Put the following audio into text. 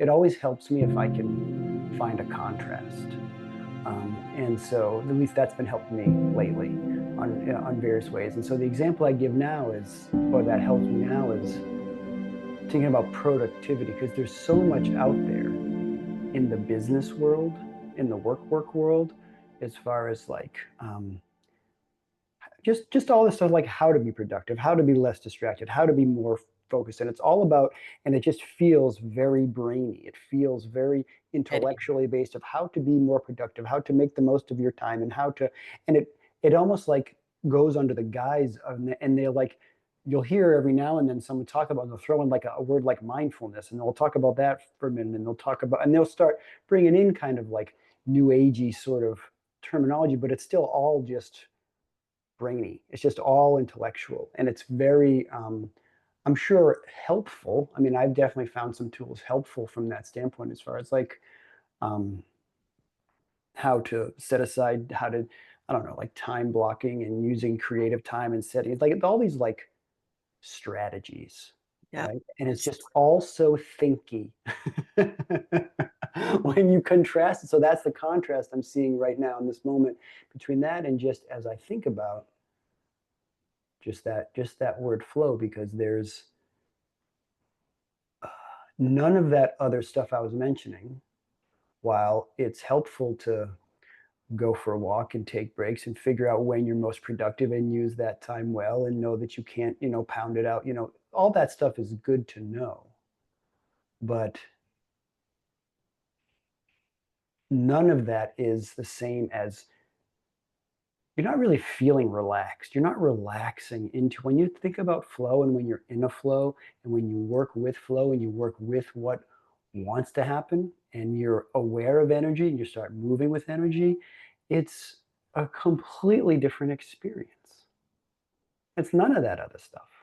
it always helps me if I can find a contrast. And so at least that's been helping me lately on various ways. And so the example I give now is, or that helps me now, is thinking about productivity, because there's so much out there in the business world, in the work world, as far as like just all this stuff, like how to be productive, how to be less distracted, how to be more focused. And it's all about, and it just feels very brainy. It feels very It, intellectually based of how to be more productive, how to make the most of your time, and how to, and it almost like goes under the guise of, and they're like, you'll hear every now and then someone talk about, they'll throw in like a word like mindfulness, and they'll talk about that for a minute, and they'll talk about, and they'll start bringing in kind of like new agey sort of terminology, but it's still all just brainy. It's just all intellectual, and it's very, I'm sure, helpful. I mean, I've definitely found some tools helpful from that standpoint, as far as like um, how to set aside, how to, I don't know, like time blocking and using creative time and setting, like all these like strategies, yeah. right? And it's just all so thinky when you contrast it. So that's the contrast I'm seeing right now in this moment between that and just as I think about just that word flow, because there's none of that other stuff I was mentioning. While it's helpful to go for a walk and take breaks and figure out when you're most productive and use that time well and know that you can't, pound it out, all that stuff is good to know. But none of that is the same as, you're not really feeling relaxed. You're not relaxing into, when you think about flow and when you're in a flow and when you work with flow and you work with what wants to happen and you're aware of energy and you start moving with energy, it's a completely different experience. It's none of that other stuff.